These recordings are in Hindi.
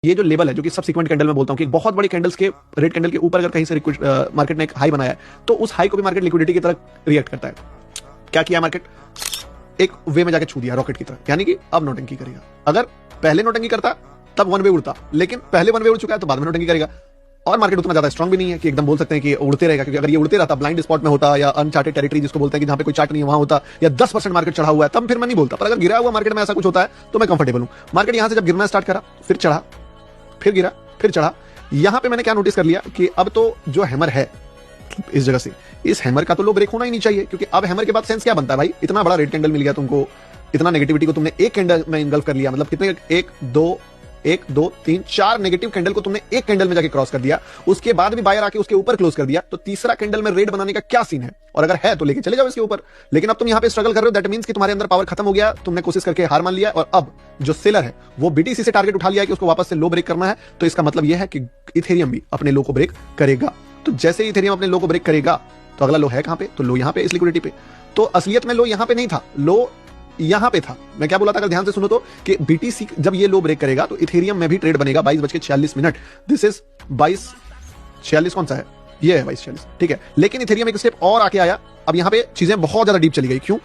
ये जो लेवल है जो कि सबसिक्वेंट कैंडल में बोलता हूँ कि बहुत बड़ी कैंडल्स के रेड कैंडल के ऊपर अगर कहीं से मार्केट ने एक हाई बनाया है तो उस हाई को भी मार्केट लिक्विडिटी की तरह रिएक्ट करता है। क्या किया मार्केट? एक वे में जाके छू दिया रॉकेट की तरह, यानी कि अब नोटंकी करेगा। अगर पहले नोटंकी करता तब वन वे उड़ता, लेकिन पहले वन वे उड़ चुका है तो बाद में नोटंकी करेगा। और मार्केट उतना ज्यादा स्ट्रांग भी नहीं है कि एकदम बोल सकते हैं कि उड़ते रहेगा, क्योंकि अगर ये उड़ते रहता ब्लाइंड स्पॉट में होता या अनचार्टेड टेरिटरी जिसको बोलते हैं कि जहां पे कोई चार्ट नहीं है वहां होता, या 10% मार्केट चढ़ा हुआ है, तब फिर मैं नहीं बोलता। पर अगर गिरा हुआ मार्केट में ऐसा कुछ होता है तो मैं कंफर्टेबल हूं। मार्केट यहां से जब गिरना स्टार्ट करा, फिर चढ़ा, फिर गिरा, फिर चढ़ा, यहां पे मैंने क्या नोटिस कर लिया कि अब तो जो हैमर है इस जगह से, इस हैमर का तो लो ब्रेक होना ही नहीं चाहिए, क्योंकि अब हैमर के बाद सेंस क्या बनता है भाई? इतना बड़ा रेड कैंडल मिल गया तुमको, इतना नेगेटिविटी को तुमने एक कैंडल में इनगल्फ कर लिया, मतलब कितने, 1 2 3 4 नेगेटिव कैंडल को तुमने एक कैंडल में जाके क्रॉस कर दिया। उसके बाद भी बायर आके उसके ऊपर क्लोज कर दिया, तो तीसरा कैंडल में रेड बनाने का क्या सीन है? और अगर है तो लेके चले जाओ इसके ऊपर। लेकिन अब तुम यहां पे स्ट्रगल कर रहे हो, दैट मींस कि तुम्हारे अंदर पावर खत्म हो गया, तुमने कोशिश करके हार मान लिया, और अब जो सेलर है वो बीटीसी से टारगेट उठा लिया है कि उसको वापस से लो ब्रेक करना है। तो इसका मतलब यह है कि इथेरियम भी अपने लो को ब्रेक करेगा। तो जैसे ही इथेरियम अपने लो को ब्रेक करेगा तो अगला लो है कहां पे? तो लो यहां पे, इस लिक्विडिटी पे। तो असलियत में लो यहां पे नहीं था, लो यहां पे था। मैं क्या बोला था अगर ध्यान से सुनो तो, कि बीटीसी जब ये लो ब्रेक करेगा तो इथेरियम में भी ट्रेड बनेगा 22:46। दिस इज 22:46 कौन सा है? ये है 22:46, ठीक है। लेकिन इथेरियम एक स्टेप और आके आया। अब यहां पे चीजें बहुत ज्यादा डीप चली गई। क्यों?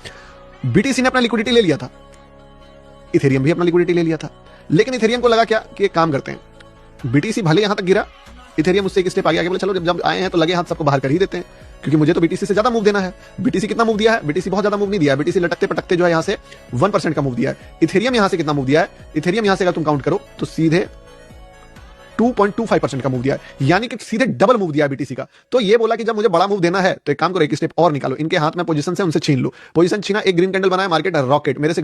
बीटीसी ने अपना लिक्विडिटी ले लिया था, इथेरियम भी अपना लिक्विडिटी ले लिया था, लेकिन इथेरियम को लगा क्या कि एक काम करते हैं, बीटीसी भले यहां तक गिरा, इथेरियम उससे एक स्टेप आगे बोले चलो जब आए हैं तो लगे हाथ सबको बाहर कर ही देते हैं, क्योंकि मुझे तो बीटीसी से ज्यादा मूव देना है। बीटीसी कितना मूव दिया है? बीटीसी बहुत ज्यादा मूव नहीं दिया है। बीटीसी लटकते पटकते जो है यहां से 1% का मूव दिया है। इथेरियम यहां से कितना मूव दिया है? इथेरियम यहां से अगर तुम काउंट करो तो सीधे 2.25% का मूव दिया है, यानी कि सीधे डबल मूव दिया है बीटीसी का। तो ये बोला कि जब मुझे बड़ा मूव देना है तो एक काम करो, एक स्टेप और निकालो, इनके हाथ में पोजीशन से उनसे छीन लो। पोजीशन छीना, एक ग्रीन कैंडल बनाया मार्केट रॉकेट मेरे से